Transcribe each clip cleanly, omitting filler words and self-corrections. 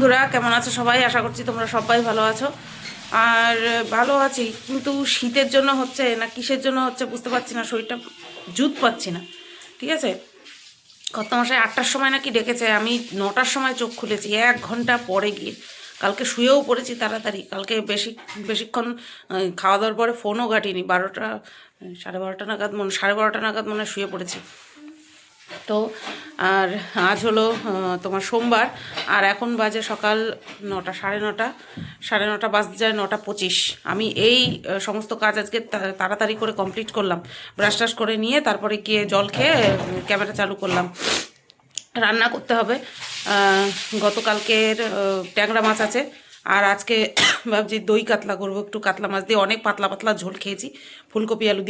বন্ধুরা, কেমন আছো সবাই? আশা করছি তোমরা সবাই ভালো আছো। আর ভালো আছি, কিন্তু শীতের জন্য হচ্ছে না কিসের জন্য হচ্ছে বুঝতে পারছি না, শরীরটা জুত পাচ্ছি না। ঠিক আছে, কর্তামশাই 8টার সময় নাকি ডেকেছে, আমি 9টার সময় চোখ খুলেছি 1 ঘন্টা পরে গিয়ে। কালকে শুয়েও পড়েছি তাড়াতাড়ি, কালকে বেশিক্ষণ খাওয়া দাওয়ার পরে ফোনও ঘাটিনি। 12টা 12:30 নাগাদ সাড়ে 12টা নাগাদ মনে হয় শুয়ে পড়েছি। তো আর আজ হলো তোমার সোমবার, আর এখন বাজে সকাল 9টা, সাড়ে নটা বাজতে যায় 9টা 25। আমি এই সমস্ত কাজ আজকে তাড়াতাড়ি করে কমপ্লিট করলাম, ব্রাশ টাশ করে নিয়ে তারপরে গিয়ে জল খেয়ে ক্যামেরা চালু করলাম। রান্না করতে হবে, গতকালকের ট্যাংরা মাছ আছে, আর আজকে ভাবছি দই কাতলা করবো। একটু কাতলা মাছ দিয়ে অনেক পাতলা পাতলা ঝোল খেয়েছি, ফুলকপি আলু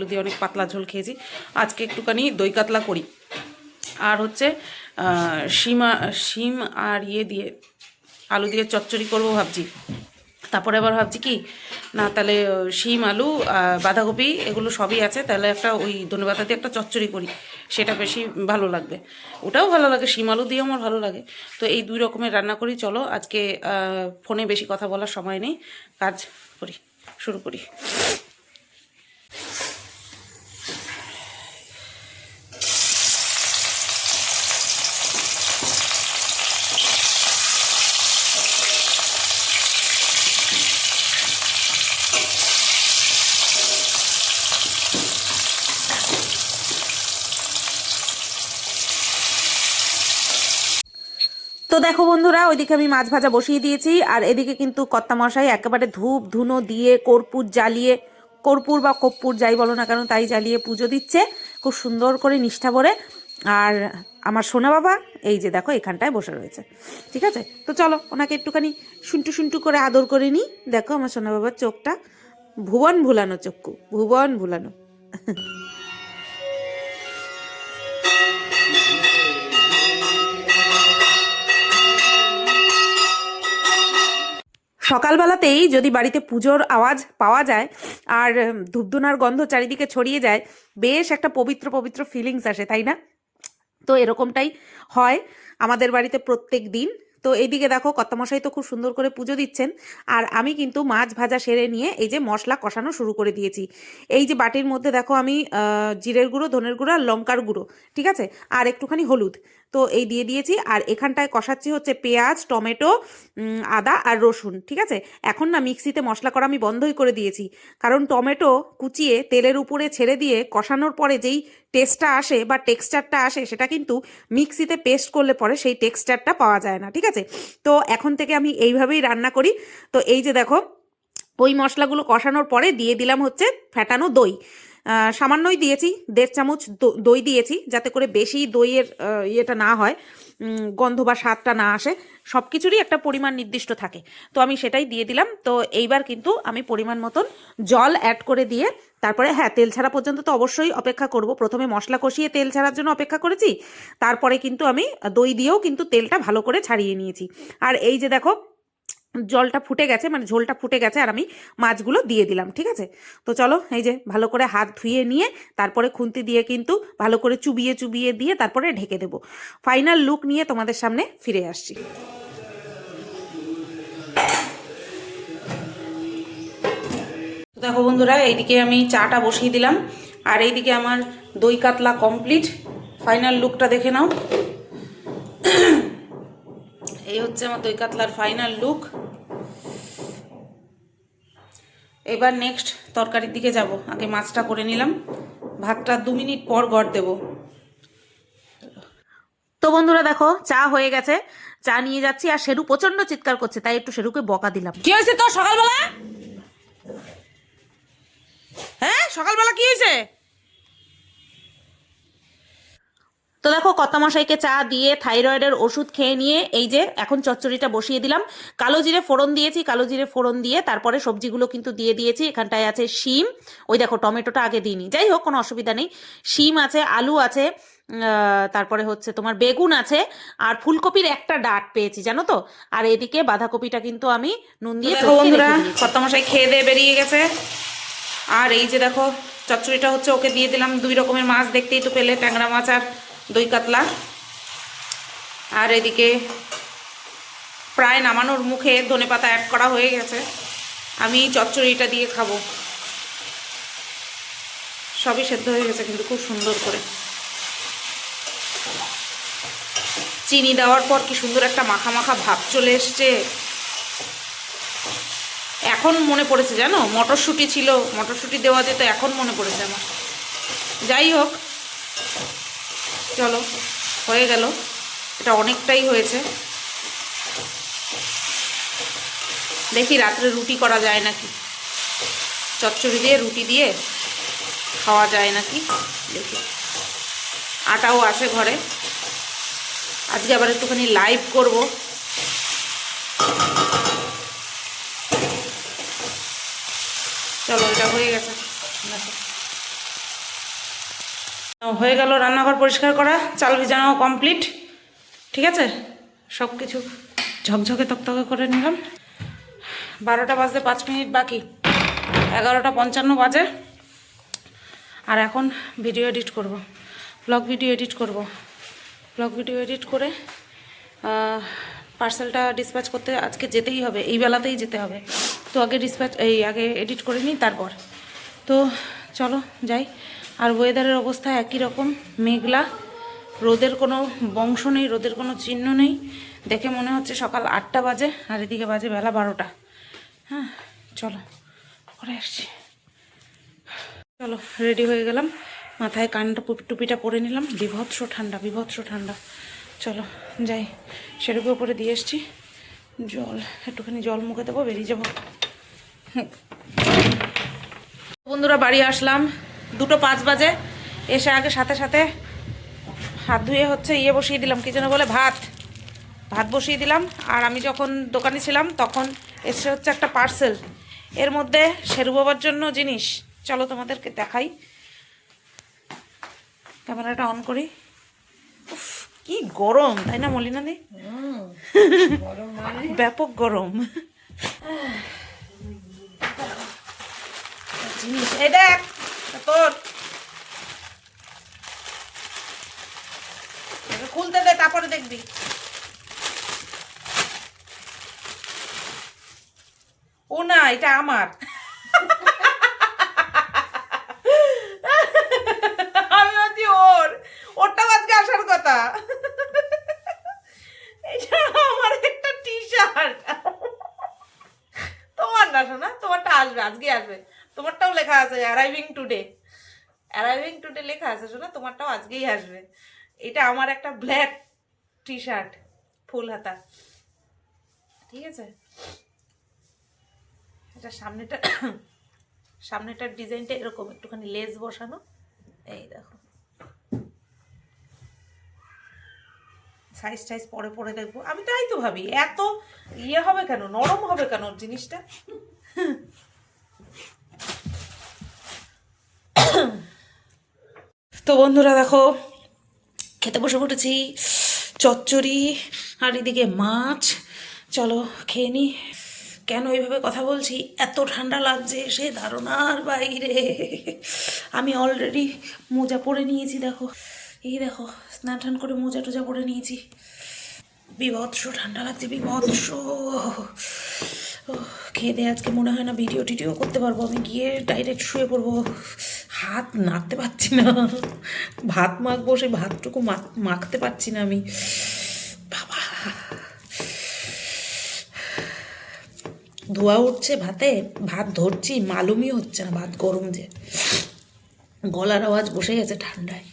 দিয়ে অনেক পাতলা ঝোল খেয়েছি। আজকে একটুখানি দই কাতলা করি। আর হচ্ছে শিম আর দিয়ে আলু দিয়ে চচ্চড়ি করবো ভাবছি। তারপরে আবার ভাবছি কি না, তাহলে শিম আলু বাঁধাকপি এগুলো সবই আছে, তাহলে একটা ওই ধনেপাতা দিয়ে একটা চচ্চড়ি করি, সেটা বেশি ভালো লাগবে। ওটাও ভালো লাগে, শিম আলু দিয়েও আমার ভালো লাগে। তো এই 2 রকমের রান্না করি। চলো আজকে ফোনে বেশি কথা বলার সময় নেই, কাজ শুরু করি। তো দেখো বন্ধুরা, ওইদিকে আমি মাছ ভাজা বসিয়ে দিয়েছি, আর এদিকে কিন্তু কর্তামশাই একেবারে ধূপ ধুনো দিয়ে কর্পূর জ্বালিয়ে, কর্পূর বা কর্পূর যাই বলো না কেন তাই জ্বালিয়ে পুজো দিচ্ছে খুব সুন্দর করে নিষ্ঠা ভরে। আর আমার সোনা বাবা এই যে দেখো এখানটায় বসে রয়েছে। ঠিক আছে, তো চলো ওনাকে একটুখানি শুন্টু শুন্টু করে আদর করে নিই। দেখো আমার সোনা বাবার চোখটা ভুবন ভুলানো, চক্ষু ভুবন ভুলানো। সকালবেলাতেই যদি বাড়িতে পুজোর আওয়াজ পাওয়া যায় আর ধূপধুনার গন্ধ চারিদিকে ছড়িয়ে যায়, বেশ একটা পবিত্র পবিত্র ফিলিংস আসে, তাই না? তো এরকমটাই হয় আমাদের বাড়িতে প্রত্যেক দিন। তো এইদিকে দেখো কর্তামশাই তো খুব সুন্দর করে পুজো দিচ্ছেন, আর আমি কিন্তু মাছ ভাজা সেরে নিয়ে এই যে মশলা কষানো শুরু করে দিয়েছি। এই যে বাটির মধ্যে দেখো আমি জিরের গুঁড়ো, ধনের গুঁড়ো আর লঙ্কার গুঁড়ো, ঠিক আছে, আর একটুখানি হলুদ, তো এই দিয়ে দিয়েছি। আর এখানটায় কষাচ্ছি হচ্ছে পেঁয়াজ, টমেটো, আদা আর রসুন। ঠিক আছে, এখন না মিক্সিতে মশলা করা আমি বন্ধই করে দিয়েছি, কারণ টমেটো কুচিয়ে তেলের উপরে ছেড়ে দিয়ে কষানোর পরে যেই টেস্টটা আসে বা টেক্সচারটা আসে, সেটা কিন্তু মিক্সিতে পেস্ট করলে পরে সেই টেক্সচারটা পাওয়া যায় না। ঠিক আছে, তো এখন থেকে আমি এইভাবেই রান্না করি। তো এই যে দেখো ওই মশলাগুলো কষানোর পরে দিয়ে দিলাম হচ্ছে ফ্যাটানো দই। সামান্যই দিয়েছি, 1.5 চামচ দই দিয়েছি, যাতে করে বেশি দইয়ের ইয়েটা না হয়, গন্ধ বা স্বাদটা না আসে। সব কিছুরই একটা পরিমাণ নির্দিষ্ট থাকে, তো আমি সেটাই দিয়ে দিলাম। তো এইবার কিন্তু আমি পরিমাণ মতন জল অ্যাড করে দিয়ে তারপরে, হ্যাঁ, তেল ছাড়া পর্যন্ত তো অবশ্যই অপেক্ষা করব। প্রথমে মশলা কষিয়ে তেল ছাড়ার জন্য অপেক্ষা করেছি, তারপরে কিন্তু আমি দই দিয়েও কিন্তু তেলটা ভালো করে ছাড়িয়ে নিয়েছি। আর এই যে দেখো জলটা ফুটে গেছে, মানে ঝোলটা ফুটে গেছে, আর আমি মাছগুলো দিয়ে দিলাম। ঠিক আছে, তো চলো এই যে ভালো করে হাত ধুয়ে নিয়ে তারপরে খুন্তি দিয়ে কিন্তু ভালো করে চুবিয়ে চুবিয়ে দিয়ে তারপরে ঢেকে দেবো। ফাইনাল লুক নিয়ে তোমাদের সামনে ফিরে আসছি। দেখো বন্ধুরা, এইদিকে আমি চাটা বসিয়ে দিলাম, আর এইদিকে আমার দই কাতলা কমপ্লিট। ফাইনাল লুকটা দেখে নাও, এই হচ্ছে আমার দই কাতলার ফাইনাল লুক। এবার নেক্সট তরকারির দিকে যাব, আগে মাছটা করে নিলাম, ভাতটা 2 মিনিট পর গড় দেব। তো বন্ধুরা দেখো চা হয়ে গেছে, চা নিয়ে যাচ্ছি, আর শেরু প্রচন্ড চিৎকার করছে, তাই একটু শেরুকে বকা দিলাম। কি হয়েছে তোর সকালবেলা? হ্যাঁ, সকালবেলা কি হয়েছে? তো দেখো কর্তামশাইকে চা দিয়ে থাইরয়েডের ওষুধ খেয়ে নিয়ে এই যে এখন চচ্চড়িটা বসিয়ে দিলাম। কালো জিরে ফোড়ন দিয়েছি, কালো জিরে ফোড়ন দিয়ে তারপরে সবজিগুলো কিন্তু দিয়ে দিয়েছি। এখানটায় আছে শিম, ওই দেখো টমেটোটা আগে দিইনি, যাই হোক কোনো অসুবিধা নেই। শিম আছে, আলু আছে, তারপরে হচ্ছে তোমার বেগুন আছে, আর ফুলকপির একটা ডাঁট পেয়েছি জানো তো। আর এদিকে বাঁধাকপিটা কিন্তু আমি নুন দিয়ে বন্ধুরা কর্তামশাই খেয়ে দিয়ে বেরিয়ে গেছে। আর এই যে দেখো চচ্চড়িটা হচ্ছে ওকে দিয়ে দিলাম। 2 রকমের মাছ দেখতেই তো পেলে, ট্যাংরা মাছ আর দই কাতলা। আর এদিকে প্রায় নামানোর মুখে ধনেপাতা অ্যাড করা হয়ে গেছে। আমি চচ্চড়িটা দিয়ে খাবো। সবই সেদ্ধ হয়ে গেছে কিন্তু খুব সুন্দর করে। চিনি দেওয়ার পর কি সুন্দর একটা মাখা মাখা ভাব চলে এসছে। এখন মনে পড়েছে জানো, মটরশুঁটি ছিল, মটরশুঁটি দেওয়া যেত, এখন মনে পড়েছে আমার। যাই হোক, চলো, হয়ে গেল। এটা অনেকটাই হয়েছে। দেখি রাত্রে রুটি করা যায় নাকি, চচ্চড়ি দিয়ে রুটি দিয়ে খাওয়া যায় নাকি দেখি। আটাও আছে ঘরে। আজকে আবার একটুখানি লাইভ করব। চলো, এটা হয়ে গেছে। হয়ে গেল রান্নাঘর পরিষ্কার করা, চাল ভিজানো কমপ্লিট। ঠিক আছে, সব কিছু ঝকঝকে তকতকে করে নিলাম। 12টা বাজতে 5 মিনিট বাকি, 11:55 বাজে। আর এখন ভিডিও এডিট করব, ব্লগ ভিডিও এডিট করব। ব্লগ ভিডিও এডিট করে পার্সেলটা ডিসপ্যাচ করতে আজকে যেতেই হবে, এই বেলাতেই যেতে হবে। তো আগে আগে এডিট করে নিই, তারপর তো চলো যাই। আর ওয়েদারের অবস্থা একই রকম, মেঘলা, রোদের কোনো বংশ নেই, রোদের কোনো চিহ্ন নেই। দেখে মনে হচ্ছে সকাল 8টা বাজে, আর এদিকে বাজে বেলা 12টা। হ্যাঁ, চলো করে আসছি। চলো, রেডি হয়ে গেলাম, মাথায় কানটা টুপিটা পরে নিলাম। বিভৎস ঠান্ডা, বিভৎস ঠান্ডা। চলো যাই, সেরকম উপরে দিয়ে এসছি। জল, একটুখানি জল মুখে দেবো, বেরিয়ে যাবো। বন্ধুরা, বাড়ি আসলাম 2:05 বাজে। এসে আগে সাথে সাথে হাত ধুয়ে হচ্ছে বসিয়ে দিলাম, কি যেন বলে, ভাত বসিয়ে দিলাম। আর আমি যখন দোকানে ছিলাম তখন এসে হচ্ছে একটা পার্সেল, এর মধ্যে শেরু বাবার জন্য জিনিস। চলো তোমাদেরকে দেখাই, ক্যামেরাটা অন করি। উফ, কি গরম, তাই না মলিনাদি? ব্যাপক গরম জিনিস। এই দেখ তোর, খুলতে দে, তারপরে দেখবি। ও না, এটা আমার। আমি ভাবছি ওরটাও আজকে আসার কথা। এটা আমার একটা টি শার্ট। তোমার না শোনা, তোমারটা আসবে, আজকে আসবে। তোমারটাও লেখা আছে অ্যারাইভিং টুডে, অ্যারাইভিং টুডে লেখা আছে শোনা, তোমারটাও আজকেই আসবে। এটা আমার একটা ব্ল্যাক টি শার্ট, ফুল হাতা। ঠিক আছে, এটা সামনেটার ডিজাইনটা এরকম, একটুখানি লেস বসানো। এই দেখো, সাইজ টাইজ পরে পরে দেখবো। আমি তাই তো ভাবি, এত হবে কেন, নরম হবে কেন জিনিসটা। তো বন্ধুরা দেখো, খেতে বসে পড়েছি, চচ্চড়ি আর এদিকে মাছ। চলো খেয়ে নি। কেন এইভাবে কথা বলছি, এত ঠান্ডা লাগছে সে ধারণার বাইরে। আমি অলরেডি মোজা পরে নিয়েছি, দেখো, এই দেখো, স্নান টান করে মোজা টোজা পরে নিয়েছি। বিভৎস ঠান্ডা লাগছে, বিভৎস। খেয়ে দিয়ে আজকে মনে হয় না ভিডিও টিডিও করতে পারবো, আমি গিয়ে ডাইরেক্ট শুয়ে পড়বো। হাত নাড়তে পারছি না, ভাত মাখবো, সেই ভাতটুকু মাখতে পারছি না আমি। বাবা, ধোয়া উঠছে ভাতে, ভাত ধরছি, মালুমই হচ্ছে না ভাত গরম যে, গলার আওয়াজ বসে গেছে ঠান্ডায়।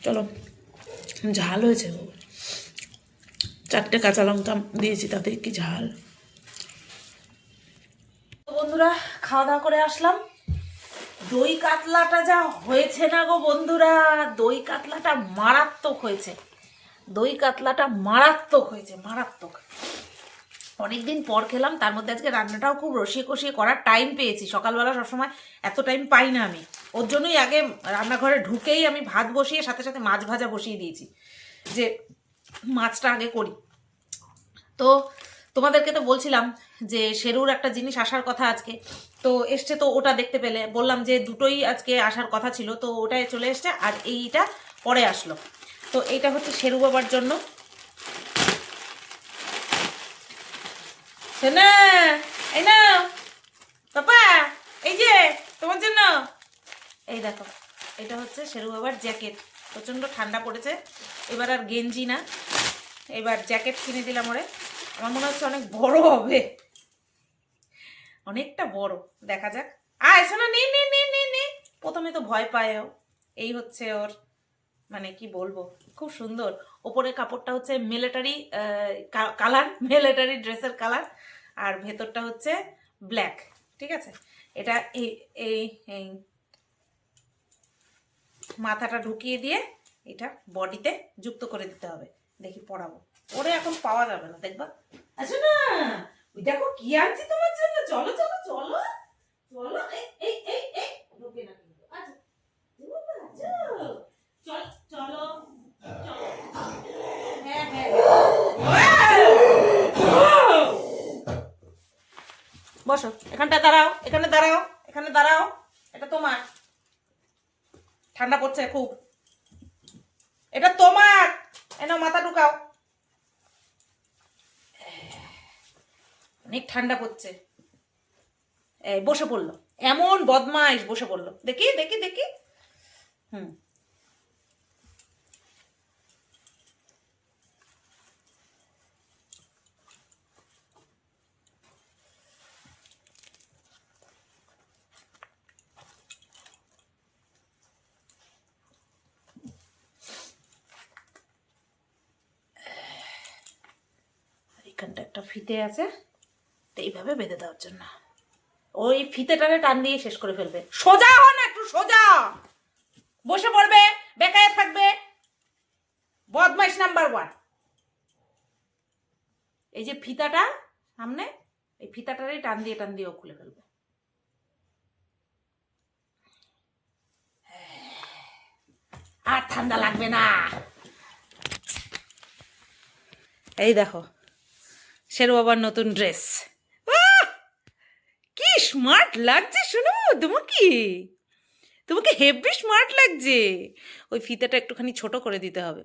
চলো, ঝাল হয়েছে, 4টে কাঁচা লঙ্কা দিয়েছি, তাতে কি ঝাল। বন্ধুরা, খাওয়া দাওয়া করে আসলাম। দই কাতলাটা যা হয়েছে না গো বন্ধুরা, দই কাতলাটা মারাত্মক হয়েছে, দই কাতলাটা মারাত্মক হয়েছে, মারাত্মক। অনেকদিন পর খেলাম, তার মধ্যে আজকে রান্নাটাও খুব রসিয়ে কষিয়ে করার টাইম পেয়েছি। সকালবেলা সবসময় এত টাইম পাই না আমি, ওর জন্যই আগে রান্নাঘরে ঢুকেই আমি ভাত বসিয়ে সাথে সাথে মাছ ভাজা বসিয়ে দিয়েছি, যে মাছটা আগে করি। তো তোমাদেরকে তো বলছিলাম যে শেরুর একটা জিনিস আসার কথা আজকে, তো এসছে, তো ওটা দেখতে পেলে বললাম যে দুটোই আজকে আসার কথা ছিল, তো ওটাই চলে এসছে আর এইটা পরে আসলো। তো এইটা হচ্ছে শেরু বাবার জন্য। না এই না পাপা, এই যে তোমার জন্য, এই দেখো এটা হচ্ছে শেরু বাবার জ্যাকেট। প্রচণ্ড ঠান্ডা পড়েছে, এবার আর গেঞ্জি না, এবার জ্যাকেট কিনে দিলাম ওরে। আমার মনে হচ্ছে অনেক বড় হবে, অনেকটা বড়, দেখা যাক। এসো না, নে নে নে নে নে। প্রথমে তো ভয় পায় ও। এই হচ্ছে ওর, মানে কি বলবো, খুব সুন্দর। ওপরের কাপড়টা হচ্ছে মিলিটারি কালার, মিলিটারি ড্রেসের কালার, আর ভেতরটা হচ্ছে ব্ল্যাক। ঠিক আছে, এটা এই এই এই মাথাটা ঢুকিয়ে দিয়ে এটা বডিতে যুক্ত করে দিতে হবে। দেখি পরাবো, ওরে এখন পাওয়া যাবে না, দেখবা। আচ্ছা না, ওই দেখো কি আনছি তোমার জন্য, চলো চলো চলো চলো, এই এই এই এই ঢোকে না কিন্তু। আচ্ছা চলো চলো চলো, হ্যাঁ হ্যাঁ, বসো এখানটা, দাঁড়াও এখানে, দাঁড়াও এখানে, দাঁড়াও, এটা তোমার। ঠান্ডা পড়ছে খুব, এটা তোমার, এনো মাথা ঢুকাও, অনেক ঠান্ডা পড়ছে। এই বসে পড়লো, এমন বদমাইশ বসে পড়লো, দেখি দেখি দেখি। হুম, এখানটা একটা ফিতে আছে, তো এইভাবে বেঁধে দেওয়ার জন্য ওই ফিতেটারে টান দিয়ে শেষ করে ফেলবে। সোজা হও না, একটু সোজা বসে পড়বে, বেকায় থাকবে, বদমাইশ নাম্বার 1। এই যে ফিতাটা সামনে, এই ফিতাটারই টান দিয়ে ও খুলে ফেলবে। আর ঠান্ডা লাগবে না। এই দেখো শেরু বাবার নতুন ড্রেস, কি স্মার্ট লাগছে শোনো তোমাকে, তোমাকে হেভি স্মার্ট লাগছে। ওই ফিতাটা একটুখানি ছোট করে দিতে হবে।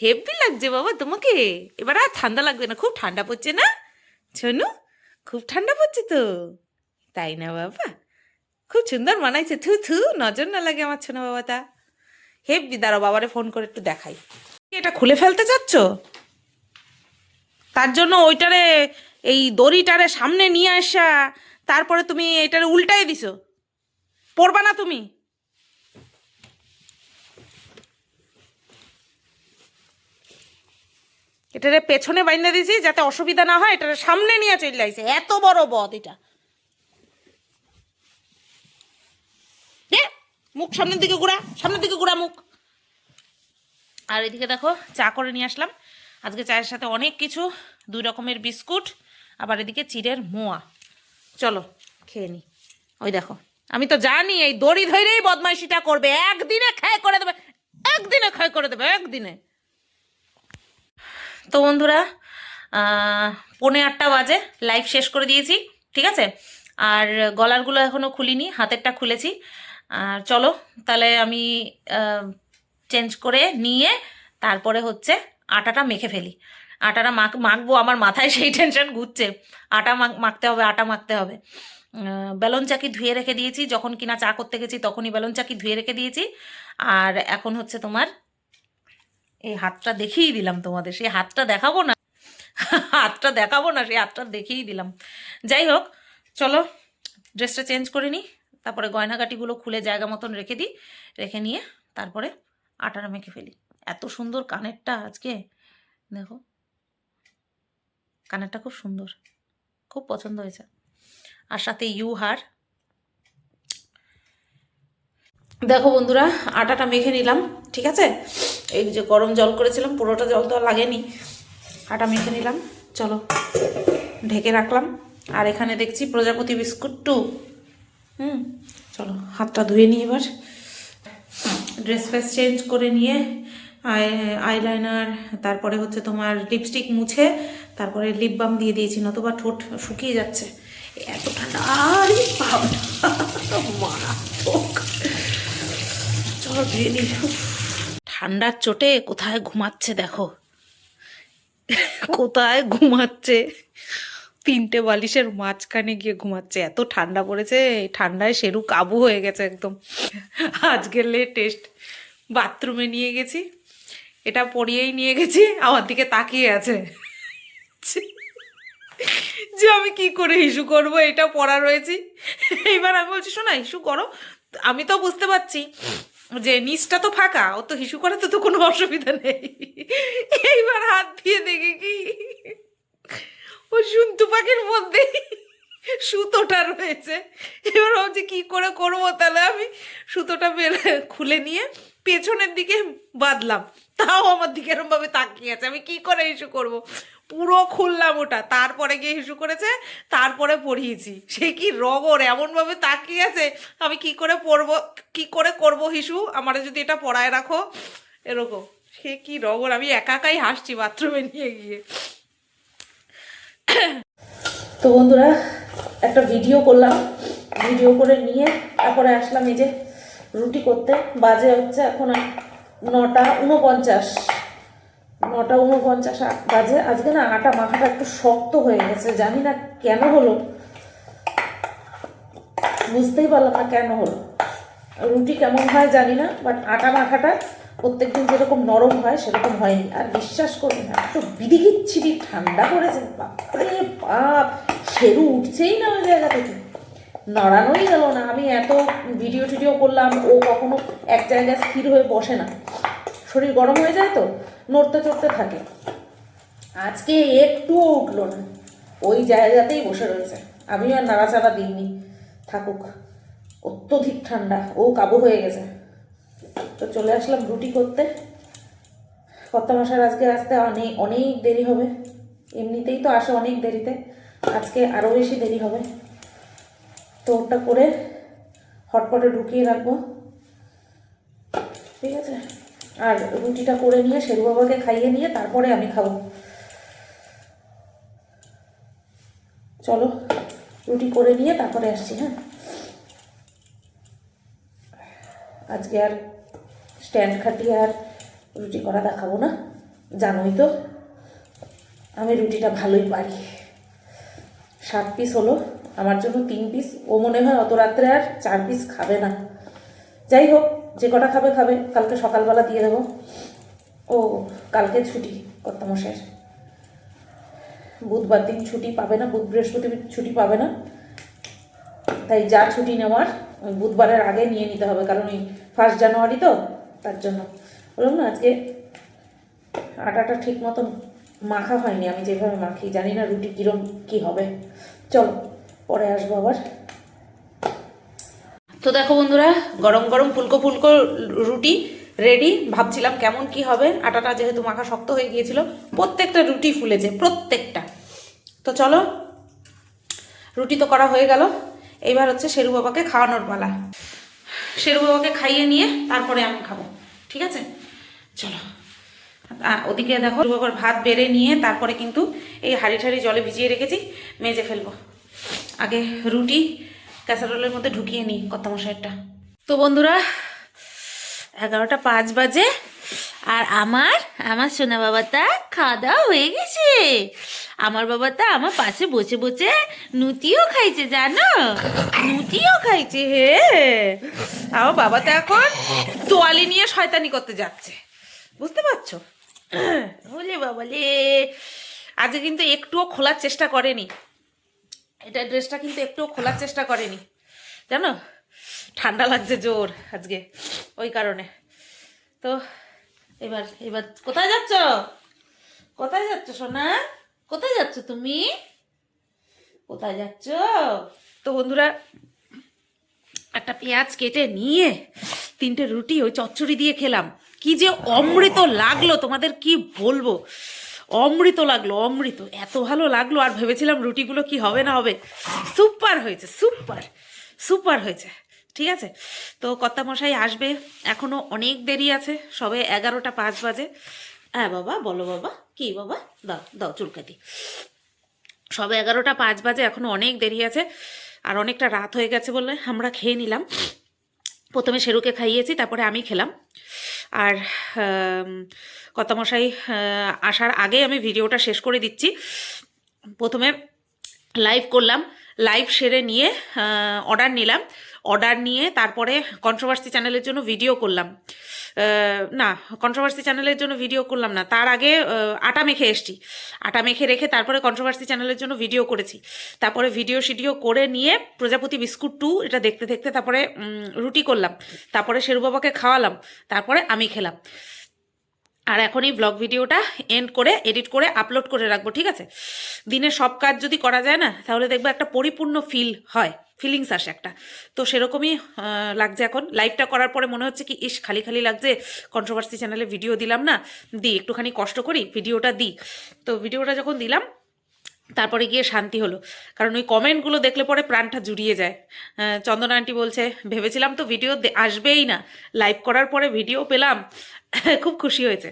হেভি লাগছে বাবা তোমাকে, এবার আর ঠান্ডা লাগবে না। খুব ঠান্ডা পড়ছে না শোনো, খুব ঠান্ডা পড়ছে তো, তাই না বাবা? খুব সুন্দর মানাইছে, থু থু, নজর না লাগে আমার ছোনা বাবাটা। হেভি, দাঁড়াও বাবারে ফোন করে একটু দেখাই। এটা খুলে ফেলতে চাচ্ছ, তার জন্য ওইটারে, এই দড়িটারে সামনে নিয়ে আসা, তারপরে তুমি এটারে উল্টাই দিছো, পড়বা না তুমি। এটারে পেছনে বাইন্দা দিছি যাতে অসুবিধা না হয়, এটারে সামনে নিয়ে চলে আইছে, এত বড় বদ এটা। মুখ সামনের দিকে ঘুরা, সামনের দিকে ঘুরা মুখ। আর এদিকে দেখো চা করে নিয়ে আসলাম আজকে, চায়ের সাথে অনেক কিছু, 2 রকমের বিস্কুট, আবার এদিকে চিড়ের মোয়া। চলো খেয়ে নি। ওই দেখো, আমি তো জানি এই দড়ি ধরেই বদমাইশিটা করবে, একদিনে খায় করে দেবে, একদিনে খায় করে দেবে, একদিনে। তো বন্ধুরা 7:45 বাজে, লাইভ শেষ করে দিয়েছি, ঠিক আছে। আর গলারগুলো এখনও খুলিনি, হাতেরটা খুলেছি। আর চলো তাহলে আমি চেঞ্জ করে নিয়ে তারপরে হচ্ছে আটাটা মেখে ফেলি। আটাটা মাখবো, আমার মাথায় সেই টেনশন ঘুরছে। আটা মাখতে হবে, আটা মাখতে হবে। বেলন চাকি ধুয়ে রেখে দিয়েছি, যখন কিনা চা করতে গেছি তখনই বেলন চাকি ধুয়ে রেখে দিয়েছি। আর এখন হচ্ছে তোমার এই হাতটা দেখিয়েই দিলাম তোমাদের, সেই হাতটা দেখাবো না, হাতটা দেখাবো না, সেই হাতটা দেখিয়েই দিলাম। যাই হোক, চলো ড্রেসটা চেঞ্জ করে নিই, তারপরে গয়নাগাটিগুলো খুলে জায়গা মতন রেখে দিই, রেখে নিয়ে তারপরে আটাটা মেখে ফেলি। এত সুন্দর কানেরটা আজকে, দেখো কানেরটা খুব সুন্দর, খুব পছন্দ হয়েছে। আর সাথে হার। দেখো বন্ধুরা আটাটা মেখে নিলাম, ঠিক আছে। এই যে গরম জল করেছিলাম, পুরোটা জল তো আর লাগেনি, আটা মেখে নিলাম। চলো ঢেকে রাখলাম। আর এখানে দেখছি প্রজাপতি বিস্কুট 2। চলো হাতটা ধুয়ে নিই এবার। ড্রেস ফ্রেস চেঞ্জ করে নিয়ে আইলাইনার, তারপরে হচ্ছে তোমার লিপস্টিক মুছে তারপরে লিপ বাম দিয়ে দিয়েছি, নতুবা ঠোঁট শুকিয়ে যাচ্ছে, এত ঠান্ডা। আরে বাবা মারাত্মক। চলো ধুয়ে নিই। ঠান্ডার চোটে কোথায় ঘুমাচ্ছে দেখো, কোথায় ঘুমাচ্ছে, 3টে বালিশের মাঝখানে গিয়ে ঘুমাচ্ছে। এত ঠান্ডা পড়েছে, এই ঠান্ডায় শেরু কাবু হয়ে গেছে একদম। আজকে লেটেস্ট বাথরুমে নিয়ে গেছি, এটা পরিয়েই নিয়ে গেছি, আমার দিকে তাকিয়ে আছে যে আমি কি করে হিসু করব, এটা পড়া রয়েছি। এইবার আমি বলছি শোনা হিসু করো, আমি তো বুঝতে পারছি যে নিচটা তো ফাঁকা, ও তো হিসু করে তো কোনো অসুবিধা নেই। এইবার হাত দিয়ে দেখে কি ও সুন্তু পাখির মধ্যে সুতোটা রয়েছে। এবার ভাবছি কি করে করবো, তাহলে আমি সুতোটা খুলে নিয়ে পেছনের দিকে বাঁধলাম, তাও আমার দিকে এরম ভাবে তাকিয়ে আছে। আমি কি করে হিসু করব, পুরো খুললাম ওটা, তারপরে গিয়ে হিসু করেছে, তারপরে পড়িয়েছি। সে কি রগর, এমনভাবে তাকিয়ে আছে, আমি কি করে পড়বো, কি করে করব হিসু, আমারে যদি এটা পড়ায় রাখো, এরকম। সে কি রগর, আমি একা একাই হাসছি বাথরুমে নিয়ে গিয়ে। তো বন্ধুরা একটা ভিডিও করলাম, ভিডিও করে নিয়ে তারপরে আসলাম এই যে রুটি করতে। বাজে হচ্ছে এখন 9:49, 9:49 বাজে। আজকে না আটা মাখাটা একটু শক্ত হয়ে গেছে, জানি না কেন হলো, বুঝতেই পারলাম না কেন হলো। রুটি কেমন হয় জানি না, বাট আটা মাখাটা প্রত্যেকদিন যেরকম নরম হয় সেরকম হয়নি। আর বিশ্বাস করুন না, একটু বিড়িগিচ্ছিরি ঠান্ডা পড়েছে, বাপরে বাপ, শেরু উঠছেই না ওই জায়গা থেকে, নড়ানোই গেল না। আমি এত ভিডিও টিডিও করলাম, ও কখনো এক জায়গায় স্থির হয়ে বসে না, শরীর গরম হয়ে যায় তো, নড়তে চড়তে থাকে। আজকে একটুও উঠলো না, ওই জায়গাতেই বসে রয়েছে। আমিও আর নাড়াচাড়া দিইনি, থাকুক, অত্যধিক ঠান্ডা, ও কাবু হয়ে গেছে। তো চলে আসলাম রুটি করতে। কর্তামশাইয়ের আজকে আসতে অনেক অনেক দেরি হবে, এমনিতেই তো আসে অনেক দেরিতে, আজকে আরও বেশি দেরি হবে। তো ওটা করে হটপটে ঢুকিয়ে রাখবো, ঠিক আছে। আর রুটিটা করে নিয়ে শেরু বাবাকে খাইয়ে নিয়ে তারপরে আমি খাবো। চলো রুটি করে নিয়ে তারপরে আসছি। হ্যাঁ, আজকে আর স্ট্যান্ড খাটিয়ে আর রুটি করা দেখাবো না, জানোই তো আমি রুটিটা ভালোই পারি। 7 পিস হলো, আমার জন্য 3 পিস, ও মনে হয় অত রাত্রে আর 4 পিস খাবে না। যাই হোক, যে কটা খাবে খাবে, কালকে সকালবেলা দিয়ে দেবো। ও কালকে ছুটি কর্তামশাইয়ের, বুধবার দিন ছুটি পাবে না, বুধ বৃহস্পতি ছুটি পাবে না, তাই যা ছুটি নেওয়ার ওই বুধবারের আগে নিয়ে নিতে হবে, কারণ ওই 1 জানুয়ারি তো, তার জন্য বললাম না। আজকে আটাটা ঠিক মতন মাখা হয়নি, আমি যেভাবে মাখি, জানি না রুটি কিরম কি হবে। চলো পরে আসবো আবার। তো দেখো বন্ধুরা, গরম গরম ফুলকো ফুলকো রুটি রেডি। ভাবছিলাম কেমন কি হবে, আটাটা যেহেতু মাখা শক্ত হয়ে গিয়েছিল, প্রত্যেকটা রুটি ফুলেছে, প্রত্যেকটা। তো চলো, রুটি তো করা হয়ে গেল, এইবার হচ্ছে শেরু বাবাকে খাওয়ানোর পালা। শেরু বাবাকে খাইয়ে নিয়ে তারপরে আমি খাবো, ঠিক আছে। চলো, ওদিকে দেখো শেরু বাবার ভাত বেড়ে নিয়ে তারপরে কিন্তু এই হাঁড়ি ঠাড়ি জলে ভিজিয়ে রেখেছি, মেজে ফেলবো। আগে রুটি ক্যাসারোলের মধ্যে ঢুকিয়ে নিই কর্তামশাইয়েরটা। তো বন্ধুরা 11:05 বাজে, আর আমার সোনা বাবাটা খাওয়া দাওয়া হয়ে গেছে। আমার বাবাটা আমার পাশে বসে বসে নুটিও খাইছে, জানো, নুটিও খাইছে। হে, আমার বাবাটা এখন তোয়ালি নিয়ে শয়তানি করতে যাচ্ছে, বুঝতে পারছো? বলে বাবালে, আজকে কিন্তু একটুও খোলার চেষ্টা করেনি, এটা ড্রেসটা কিন্তু একটুও খোলার চেষ্টা করেনি, জানো, ঠান্ডা লাগছে জোর আজকে, ওই কারণে। তো এবার এবার কোথায় যাচ্ছ, কোথায় যাচ্ছ সোনা, কোথায় যাচ্ছ তুমি, কোথায় যাচ্ছ? তো বন্ধুরা একটা পেঁয়াজ কেটে নিয়ে 3টে রুটি ওই চচ্চড়ি দিয়ে খেলাম, কি যে অমৃত লাগলো, তোমাদের কি বলবো, অমৃত লাগলো, অমৃত, এত ভালো লাগলো। আর ভেবেছিলাম রুটিগুলো কি হবে না হবে, সুপার হয়েছে, সুপার সুপার হয়েছে, ঠিক আছে। তো কর্তামশাই আসবে, এখনও অনেক দেরি আছে, সবে 11:05 বাজে, হ্যাঁ বাবা, বলো বাবা, কি বাবা, দাও দাও চুলকাতি। সবে 11টা 5 বাজে, এখনো অনেক দেরি আছে, আর অনেকটা রাত হয়ে গেছে বলে আমরা খেয়ে নিলাম। প্রথমে শেরুকে খাইয়েছি, তারপরে আমি খেলাম। আর কর্তামশাই আসার আগে আমি ভিডিওটা শেষ করে দিচ্ছি। প্রথমে লাইভ করলাম, লাইভ সেরে নিয়ে অর্ডার নিলাম, অর্ডার নিয়ে তারপরে কন্ট্রোভার্সি চ্যানেলের জন্য ভিডিও করলাম। না, কন্ট্রোভার্সি চ্যানেলের জন্য ভিডিও করলাম না, তার আগে আটা মেখে এসছি, আটা মেখে রেখে তারপরে কন্ট্রোভার্সি চ্যানেলের জন্য ভিডিও করেছি। তারপরে ভিডিও করে নিয়ে প্রজাপতি বিস্কুট 2 এটা দেখতে দেখতে তারপরে রুটি করলাম, তারপরে শেরু বাবাকে খাওয়ালাম, তারপরে আমি খেলাম। আর এখন এই ব্লগ ভিডিওটা এন্ড করে এডিট করে আপলোড করে রাখবো, ঠিক আছে? দিনের সব কাজ যদি করা যায় না, তাহলে দেখবো একটা পরিপূর্ণ ফিলিংস আসে একটা। তো সেরকমই লাগছে এখন। লাইভটা করার পরে মনে হচ্ছে কি, ইস খালি খালি লাগছে, কন্ট্রোভার্সি চ্যানেলে ভিডিও দিলাম না, দিই একটুখানি কষ্ট করি ভিডিওটা দিই। তো ভিডিওটা যখন দিলাম তারপরে গিয়ে শান্তি হলো, কারণ ওই কমেন্টগুলো দেখলে পরে প্রাণটা জুড়িয়ে যায়। চন্দনা আন্টি বলছে, ভেবেছিলাম তো ভিডিও আসবেই না, লাইভ করার পরে ভিডিও পেলাম, খুব খুশি হয়েছে।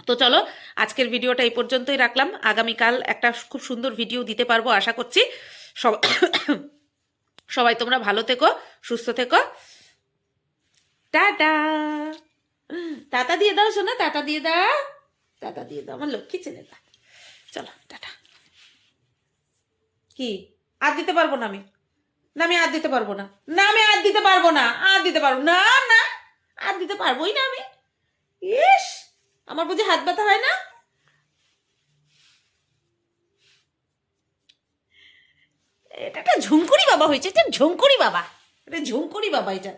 তো চলো, আজকের ভিডিওটা এই পর্যন্তই রাখলাম। আগামীকাল একটা খুব সুন্দর ভিডিও দিতে পারবো আশা করছি। সব সবাই তোমরা ভালো থেকো, সুস্থ থেকো, টাটা। টাটা দিয়ে দাও শোনা, টাটা দিয়ে দাও, টাটা দিয়ে দাও আমার লক্ষ্মী ছেলেটা। চলো টাটা। কি আর দিতে পারবো না আমি? না আমি আর দিতে পারবো না, না আমি আর দিতে পারবো না, আর দিতে পারবো না, না আর দিতে পারবোই না আমি। ইস, আমার বুঝি হাত ব্যথা হয় না? এটা একটা ঝুমকুরি বাবা হয়েছে, এটা ঝুমকুরি বাবা, এটা ঝুমকুরি বাবা এটা।